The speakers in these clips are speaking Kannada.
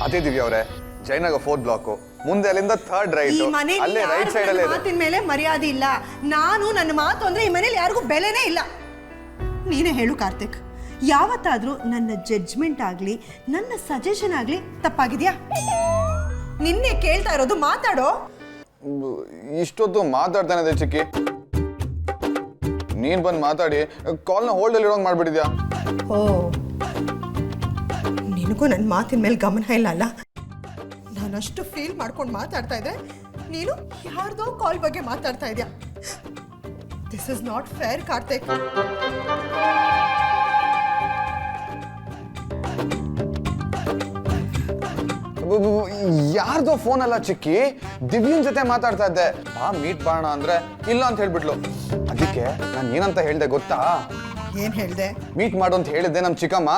ಅದೇ ದಿವ್ಯ ಅವರೇ, ಜಯನಗ 4th ಬ್ಲಾಕ್, ಮುಂದೆ ಅಲ್ಲಿಂದ 3rd ರೈಟ್, ಅಲ್ಲೇ ರೈಟ್ ಸೈಡ್ ಅಲ್ಲೇ. ಮಾತಿನ ಮೇಲೆ ಮರ್ಯಾದೆ ಇಲ್ಲ. ನಾನು ನನ್ನ ಮಾತು ಅಂದ್ರೆ ಈ ಮನೇಲಿ ಯಾರಿಗೂ ಬೆಲೆನೇ ಇಲ್ಲ. ನೀನೇ ಹೇಳು ಕಾರ್ತಿಕ್, ಯಾವತ್ತಾದ್ರೂ ನನ್ನ ಜಡ್ಜ್ಮೆಂಟ್ ಆಗ್ಲಿ ನನ್ನ ಸಜೆಷನ್ ಆಗ್ಲಿ ತಪ್ಪಾಗಿದ್ಯಾ? ನಿನ್ನೆ ಕೇಳ್ತಾ ಇರೋದು, ಮಾತಾಡೋ. ಇಷ್ಟೊತ್ತು ಮಾತಾಡ್ತಾನೆ ಚಿಕ್ಕಿ, ನೀನ್ ಬಂದು ಮಾತಾಡಿ ಕಾಲ್ನ ಹೋಲ್ಡ್ ಅಲ್ಲಿ ಇರೋಂಗ್ ಮಾಡ್ಬಿಟ್ಟಿದ್ಯಾ? ಓ, ನಿನಗೂ ನನ್ನ ಮಾತಿನ ಮೇಲೆ ಗಮನ ಇಲ್ಲ ಅಲ್ಲ? ನಾನಷ್ಟು ಫೀಲ್ ಮಾಡ್ಕೊಂಡು ಮಾತಾಡ್ತಾ ಇದ್ದೆ, ನೀನು ಯಾರ್ದೋ ಕಾಲ್ ಬಗ್ಗೆ ಮಾತಾಡ್ತಾ ಇದೆಯಾ? This is not fair Karthik. ಯಾರ್ದೋ ಫೋನ್ ಅಲ್ಲ ಚಿಕ್ಕಿ, ದಿವ್ಯನ್ ಜೊತೆ ಮಾತಾಡ್ತಾ ಇದ್ದೆ. ಮೀಟ್ ಮಾಡೋಣ ಅಂದ್ರೆ ಇಲ್ಲ ಅಂತ ಹೇಳ್ಬಿಟ್ಲು. ಅದಕ್ಕೆ ನಾನು ಏನಂತ ಹೇಳ್ದೆ ಗೊತ್ತಾ? ಏನ್ ಹೇಳ್ದೆ? ಮೀಟ್ ಮಾಡು ಅಂತ ಹೇಳಿದ್ದೆ. ನಮ್ ಚಿಕ್ಕಮ್ಮ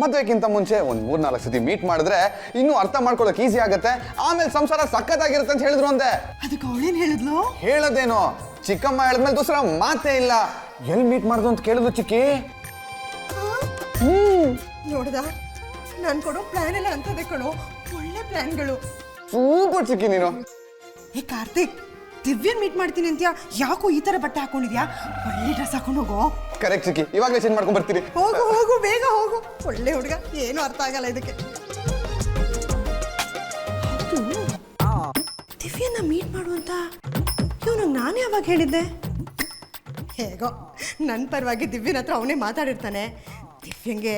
ಮದ್ವೆಕ್ಕಿಂತ ಮುಂಚೆ ಒಂದ್ 3-4 ಸತಿ ಮೀಟ್ ಮಾಡಿದ್ರೆ ಇನ್ನೂ ಅರ್ಥ ಮಾಡ್ಕೊಳಕ್ ಈಸಿ ಆಗತ್ತೆ, ಆಮೇಲೆ ಸಂಸಾರ ಸಖತ್ತಾಗಿರುತ್ತೆ ಅಂತ ಹೇಳಿದ್ರು ಅಂದೆ. ಅದಕ್ಕೆ ಅವಳೇನ್ ಹೇಳಿದ್ಲು? ಹೇಳದೇನೋ, ಚಿಕ್ಕಮ್ಮ ಹೇಳಿದ್ಮೇಲೆ ದೂಸರ ಮಾತೇ ಇಲ್ಲ. ಎಲ್ಲಿ ಮೀಟ್ ಮಾಡ್ದು ಅಂತ ಕೇಳಿದ್ರು ಚಿಕ್ಕಿ. ನೋಡ್ದ, ನಾನು ಕೊಡೋ ಪ್ಲಾನ್ ಎಲ್ಲ ಅಂತದೆ ಕಣೋ, ಒಳ್ಳೆ ಪ್ಲಾನ್ಗಳು. ಸೂಪರ್ ಚಿಕ್ಕಿ ನೀನು. ಏ ಕಾರ್ತಿಕ್, ದಿವ್ಯನ್ ಮೀಟ್ ಮಾಡ್ತೀನಿ ಅಂತ್ಯಾ, ಯಾಕೋ ಈ ತರ ಬಟ್ಟೆ ಹಾಕೊಂಡಿದ್ಯಾ? ಒಳ್ಳೆ ಡ್ರೆಸ್ ಹಾಕೊಂಡು ಹೋಗೋ. ಕರೆಕ್ಟ್ ಚಿಕ್ಕಿ, ಇವಾಗಲೇ ಚೇಂಜ್ ಮಾಡ್ಕೊಂಡ್ ಬರ್ತೀರಿ. ಹೋಗು ಹೋಗು, ಬೇಗ ಹೋಗು. ಒಳ್ಳೆ ಹುಡುಗ, ಏನು ಅರ್ಥ ಆಗಲ್ಲ ಇದಕ್ಕೆ. ದಿವ್ಯನ್ನ ಮೀಟ್ ಮಾಡುವಂತ ಇವನಿಗೆ ನಾನು ಯಾವಾಗ ಹೇಳಿದ್ದೆ? ಹೇಗೋ ನನ್ನ ಪರವಾಗಿ ದಿವ್ಯನ ಹತ್ರ ಅವನೇ ಮಾತಾಡಿರ್ತಾನೆ. ದಿವ್ಯಂಗೆ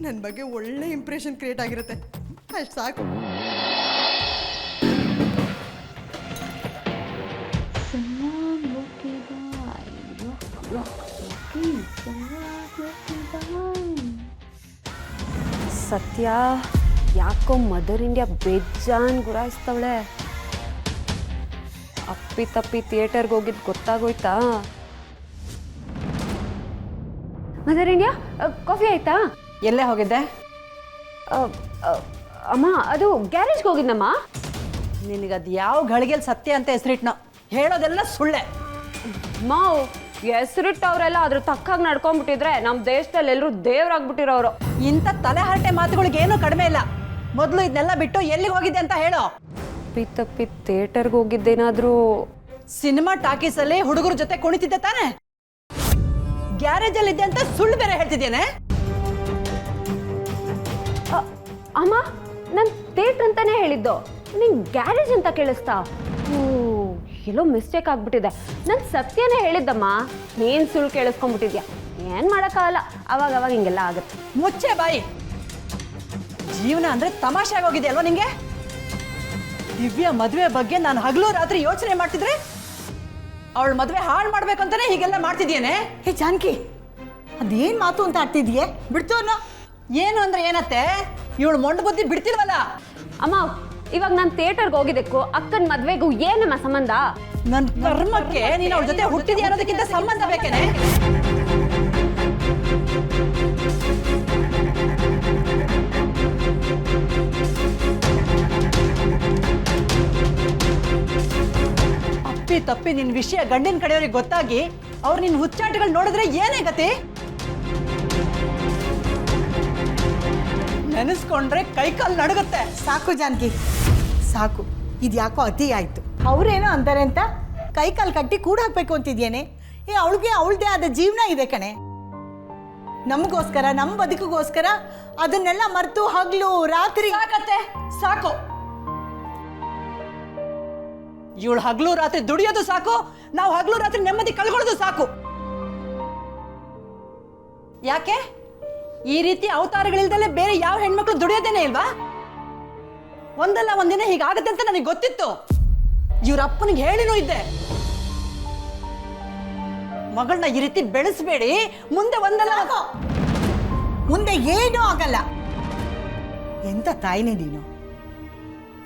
ನನ್ನ ಬಗ್ಗೆ ಒಳ್ಳೆ ಇಂಪ್ರೆಷನ್ ಕ್ರಿಯೇಟ್ ಆಗಿರುತ್ತೆ, ಅಷ್ಟು ಸಾಕು. ಸತ್ಯ ಯಾಕೋ ಮದರ್ ಇಂಡಿಯಾ ಬೇಜಾನ್ ಗುರಾಯಿಸ್ತವಳೆ. ಅಪ್ಪಿ ತಪ್ಪಿ ಥಿಯೇಟರ್ಗೆ ಹೋಗಿದ್ದು ಗೊತ್ತಾಗೋಯ್ತಾ? ಮದರ್ ಇಂಡಿಯಾ, ಕಾಫಿ ಆಯ್ತಾ? ಎಲ್ಲೇ ಹೋಗಿದ್ದೆ? ಅಮ್ಮ, ಅದು ಗ್ಯಾರೇಜ್ಗೆ ಹೋಗಿದ್ನಮ್ಮ. ನಿನಗದು ಯಾವ ಗಳಿಗೆಯಲ್ಲಿ ಸತ್ಯ ಅಂತ ಹೆಸರಿಟ್ನೋ, ಹೇಳೋದೆಲ್ಲ ಸುಳ್ಳೆ. ಮಾವು, ಹೆಸರಿಟ್ಟವ್ರೆಲ್ಲ ಅದ್ರ ತಕ್ಕಾಗಿ ನಡ್ಕೊಂಡ್ಬಿಟ್ಟಿದ್ರೆ ನಮ್ಮ ದೇಶದಲ್ಲಿ ಎಲ್ಲರೂ ದೇವ್ರಾಗ್ಬಿಟ್ಟಿರೋರು. ಇಂಥ ತಲೆ ಹರಟೆ ಮಾತುಗಳಿಗೇನು ಕಡಿಮೆ ಇಲ್ಲ. ಮೊದಲು ಇದನ್ನೆಲ್ಲ ಬಿಟ್ಟು ಎಲ್ಲಿಗೆ ಹೋಗಿದ್ದೆ ಅಂತ ಹೇಳೋ. ಅಪ್ಪಿ ತಪ್ಪಿ ಥಿಯೇಟರ್ಗೆ ಹೋಗಿದ್ದೇನಾದ್ರೂ? ಸಿನಿಮಾ ಟಾಕೀಸಲ್ಲಿ ಹುಡುಗರ ಜೊತೆ ಕುಣಿತಿದ್ದೆ ತಾನೆ? ಗ್ಯಾರೇಜಲ್ಲಿ ಇದ್ದೆ ಅಂತ ಸುಳ್ಳು ಬೇರೆ ಹೇಳ್ತಿದ್ದೇನೆ. ಅಮ್ಮ, ನಾನು ಥಿಯೇಟರ್ ಅಂತಾನೆ ಹೇಳಿದ್ದು, ನಿಂಗೆ ಗ್ಯಾರೇಜ್ ಅಂತ ಕೇಳಿಸ್ತಾ? ಎಲ್ಲೋ ಮಿಸ್ಟೇಕ್ ಆಗ್ಬಿಟ್ಟಿದೆ. ನಾನು ಸತ್ಯನೇ ಹೇಳಿದ್ದಮ್ಮ, ನೀನು ಸುಳ್ಳು ಕೇಳಿಸ್ಕೊಂಡ್ಬಿಟ್ಟಿದ್ಯಾ. ಏನು ಮಾಡೋಕ್ಕಾಗಲ್ಲ, ಅವಾಗ ಹಿಂಗೆಲ್ಲ ಆಗುತ್ತೆ. ಮುಚ್ಚೆ ಬಾಯಿ. ಜೀವನ ಅಂದ್ರೆ ತಮಾಷೆ ಆಗೋಗಿದೆ ಅಲ್ವಾ ನಿಂಗೆ? ದಿವ್ಯ ಮದುವೆ ಬಗ್ಗೆ ನಾನು ಹಗಲು ರಾತ್ರಿ ಯೋಚನೆ ಮಾಡ್ತಿದ್ರೆ ಅವಳ ಮದುವೆ ಹಾಳು ಮಾಡ್ಬೇಕಂತಾನೆ ಹೀಗೆಲ್ಲ ಮಾಡ್ತಿದ್ಯೇನೆ. ಹೇ ಜಾನಕಿ, ಅದೇನ್ ಮಾತು ಅಂತ ಆಡ್ತಿದ್ಯೆ? ಬಿಡ್ತು ಅನ್ನೋ. ಏನು ಅಂದ್ರೆ ಏನತ್ತೆ, ಇವಳು ಮೊಂಡು ಬುದ್ಧಿ ಬಿಡ್ತಿಲ್ವಲ್ಲ. ಅಮ್ಮ, ಇವಾಗ ನಾನು ಥಿಯೇಟರ್ಗೆ ಹೋಗಿದ್ದಕ್ಕೂ ಅಕ್ಕನ ಮದ್ವೆಗೂ ಏನಮ್ಮ ಸಂಬಂಧ? ನನ್ನ ಕರ್ಮಕ್ಕೆ ನೀನು ಅವಳ ಜೊತೆ ಹುಟ್ಟಿದ್ಯಾ ಅನ್ನೋದಕ್ಕಿಂತ ಸಂಬಂಧ ಬೇಕೇನೆ? ಅಪ್ಪಿ ತಪ್ಪಿ ನಿನ್ನ ವಿಷಯ ಗಂಡಿನ ಕಡೆಯವ್ರಿಗೆ ಗೊತ್ತಾಗಿ ಅವ್ರು ನಿನ್ನ ಹುಚ್ಚಾಟಗಳು ನೋಡಿದ್ರೆ ಏನೇ ಗತಿ? ನೆನೆಸ್ಕೊಂಡ್ರೆ ಕೈಕಾಲು ನಡುಗುತ್ತೆ. ಸಾಕು ಜಾನಕಿ, ಸಾಕು. ಇದು ಯಾಕೋ ಅತಿ ಆಯ್ತು. ಅವ್ರೇನೋ ಅಂತಾರೆ ಅಂತ ಕೈಕಾಲು ಕಟ್ಟಿ ಕೂಡ ಹಾಕ್ಬೇಕು ಅಂತಿದ್ಯೇನೆ? ಅವಳಿಗೆ ಅವಳದೇ ಆದ ಜೀವನ ಇದೆ ಕಣೆ. ನಮಗೋಸ್ಕರ, ನಮ್ಮ ಬದುಕಿಗೋಸ್ಕರ ಅದನ್ನೆಲ್ಲ ಮರೆತು ಹಗಲು ರಾತ್ರಿ. ಸಾಕತ್ತೆ, ಸಾಕು. ಇವಳು ಹಗಲು ರಾತ್ರಿ ದುಡಿಯೋದು ಸಾಕು, ನಾವು ಹಗಲು ರಾತ್ರಿ ನೆಮ್ಮದಿ ಕಳ್ಕೊಳ್ಳೋದು ಸಾಕು. ಯಾಕೆ ಈ ರೀತಿ ಅವತಾರಗಳಿಲ್ದಲೇ ಬೇರೆ ಯಾವ ಹೆಣ್ಮಕ್ಳು ದುಡಿಯೋದೇನೆ ಇಲ್ವಾ? ಒಂದಲ್ಲ ಒಂದಿನ ಹೀಗಾಗತ್ತೆ ಅಂತ ನನಗೆ ಗೊತ್ತಿತ್ತು. ಇವ್ರ ಅಪ್ಪನಿಗೆ ಹೇಳಿನೂ ಇದ್ದೆ, ಮಗಳನ್ನ ಈ ರೀತಿ ಬೆಳೆಸಬೇಡಿ, ಮುಂದೆ ಒಂದಲ್ಲ ಮುಂದೆ ಏನೂ ಆಗಲ್ಲ. ಎಂತ ತಾಯಿನೇ ನೀನು.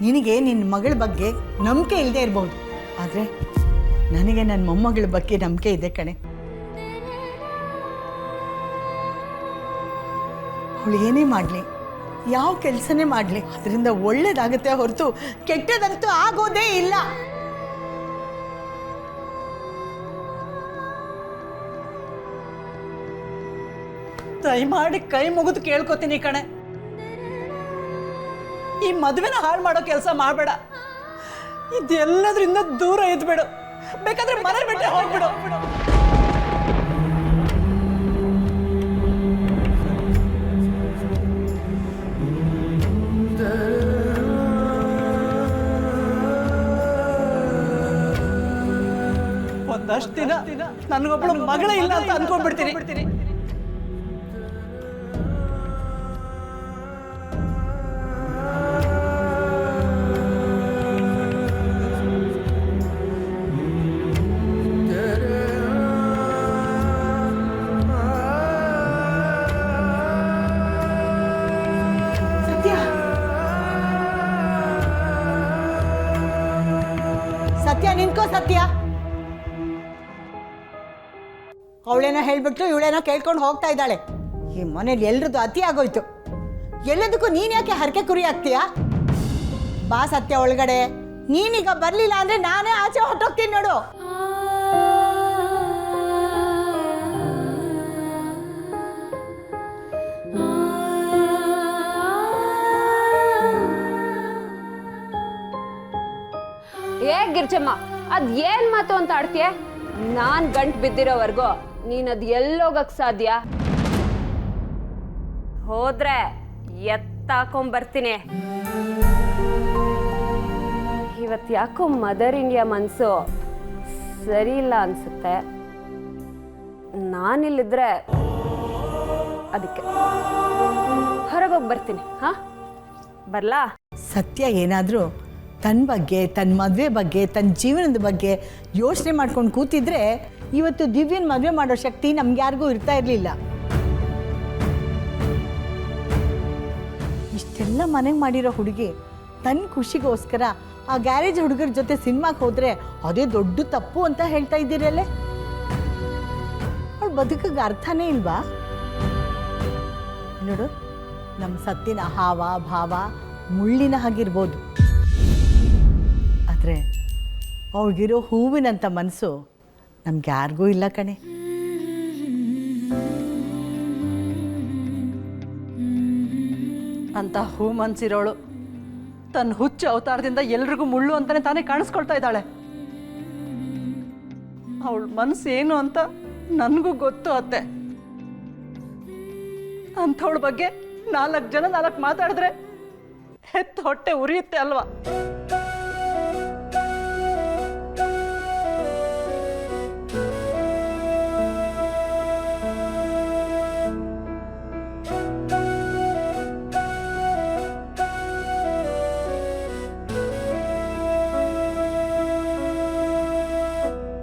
ನಿನಗೆ ನಿನ್ನ ಮಗಳ ಬಗ್ಗೆ ನಂಬಿಕೆ ಇಲ್ಲದೆ ಇರ್ಬೋದು, ಆದರೆ ನನಗೆ ನನ್ನ ಮೊಮ್ಮಗಳ ಬಗ್ಗೆ ನಂಬಿಕೆ ಇದೆ ಕಣೆ. ಅವಳು ಏನೇ ಮಾಡಲಿ, ಯಾವ ಕೆಲಸನೇ ಮಾಡಲಿ, ಅದರಿಂದ ಒಳ್ಳೇದಾಗುತ್ತೆ ಹೊರತು ಕೆಟ್ಟದಂತೂ ಆಗೋದೇ ಇಲ್ಲ. ದಯಮಾಡಿ ಕೈ ಮುಗಿದು ಕೇಳ್ಕೊತೀನಿ ಕಣೆ, ಈ ಮದುವೆನ ಹಾಳು ಮಾಡೋ ಕೆಲಸ ಮಾಡಬೇಡ. ಇದೆಲ್ಲದ್ರಿಂದ ದೂರ ಇದ್ಬಿಡು. ಬೇಕಾದ್ರೆ ಮನೆ ಬಿಟ್ಟೆ ಹೋಗ್ಬಿಡು. ಒಂದಷ್ಟು ದಿನ ನನಗೊಬ್ಬಳು ಮಗಳೇ ಇಲ್ಲ ಅಂತ ಅನ್ಕೊಂಡ್ಬಿಡ್ತೀನಿ. ಸತ್ಯ ಸತ್ಯ ನಿಂತ್ಕೋ. ಸತ್ಯ ಅವಳೇನೋ ಹೇಳ್ಬಿಟ್ಲು, ಇವಳೇನೋ ಕೇಳ್ಕೊಂಡು ಹೋಗ್ತಾ ಇದ್ದಾಳೆ. ಈ ಮನೇಲಿ ಎಲ್ರದ್ದು ಅತಿ ಆಗೋಯ್ತು. ಎಲ್ಲದಕ್ಕೂ ನೀನ್ ಯಾಕೆ ಹರಕೆ ಕುರಿ ಆಗ್ತೀಯಾ? ಬಾ ಸತ್ಯ ಒಳಗಡೆ. ನೀನೀಗ ಬರ್ಲಿಲ್ಲ ಅಂದ್ರೆ ನಾನೇ ಆಚೆ ಹೊಟ್ಟೋಗ್ತೀನಿ ನೋಡು. ಗಿರ್ಜಮ್ಮ, ಅದ್ ಏನ್ ಮಾತು ಅಂತ ಆಡ್ತೀಯ? ನಾನ್ ಗಂಟ್ ಬಿದ್ದಿರೋವರೆಗೂ ನೀನ್ ಅದ್ ಎಲ್ಲೋಗಕ್ ಸಾಧ್ಯ? ಹೋದ್ರೆ ಎತ್ತಾಕೊಂಡ್ ಬರ್ತೀನಿ. ಇವತ್ ಯಾಕೋ ಮದರ್ ಇಂಡಿಯಾ ಮನ್ಸು ಸರಿ ಇಲ್ಲ ಅನ್ಸುತ್ತೆ. ನಾನಿಲ್ಲಿದ್ರೆ ಅದಕ್ಕೆ ಹೊರಗೋಗಿ ಬರ್ತೀನಿ. ಹಾ, ಬರ್ಲಾ? ಸತ್ಯ ಏನಾದರೂ ತನ್ನ ಬಗ್ಗೆ, ತನ್ನ ಮದುವೆ ಬಗ್ಗೆ, ತನ್ನ ಜೀವನದ ಬಗ್ಗೆ ಯೋಚನೆ ಮಾಡ್ಕೊಂಡು ಕೂತಿದ್ರೆ ಇವತ್ತು ದಿವ್ಯನ ಮದುವೆ ಮಾಡೋ ಶಕ್ತಿ ನಮ್ಗೆ ಯಾರಿಗೂ ಇರ್ತಾ ಇರಲಿಲ್ಲ. ಇಷ್ಟೆಲ್ಲ ಮನೆಗೆ ಮಾಡಿರೋ ಹುಡುಗಿ ತನ್ನ ಖುಷಿಗೋಸ್ಕರ ಆ ಗ್ಯಾರೇಜ್ ಹುಡುಗರ ಜೊತೆ ಸಿನಿಮಾಗೆ ಹೋದರೆ ಅದೇ ದೊಡ್ಡ ತಪ್ಪು ಅಂತ ಹೇಳ್ತಾ ಇದ್ದೀರಲ್ಲೇ. ಅವಳು ಬದುಕಿಗೆ ಅರ್ಥನೇ ಇಲ್ವಾ? ನೋಡು, ನಮ್ಮ ಸತ್ತಿನ ಹಾವ ಭಾವ ಮುಳ್ಳಿನ ಹಾಗಿರ್ಬೋದು, ಆದರೆ ಅವಳಿಗಿರೋ ಹೂವಿನಂಥ ಮನಸ್ಸು ನಮ್ಗೆ ಯಾರಿಗೂ ಇಲ್ಲ ಕಣೆ. ಅಂತ ಹೂ ಮನ್ಸಿರೋಳು ತನ್ನ ಹುಚ್ಚು ಅವತಾರದಿಂದ ಎಲ್ರಿಗೂ ಮುಳ್ಳು ಅಂತಾನೆ ತಾನೇ ಕಾಣಿಸ್ಕೊಳ್ತಾ ಇದ್ದಾಳೆ. ಅವಳ ಮನಸ್ಸು ಏನು ಅಂತ ನನಗೂ ಗೊತ್ತು ಅತ್ತೆ. ಅಂಥವಳ ಬಗ್ಗೆ 4 ಜನ 4 ಮಾತಾಡಿದ್ರೆ ಹೆತ್ತು ಹೊಟ್ಟೆ ಉರಿಯುತ್ತೆ ಅಲ್ವಾ?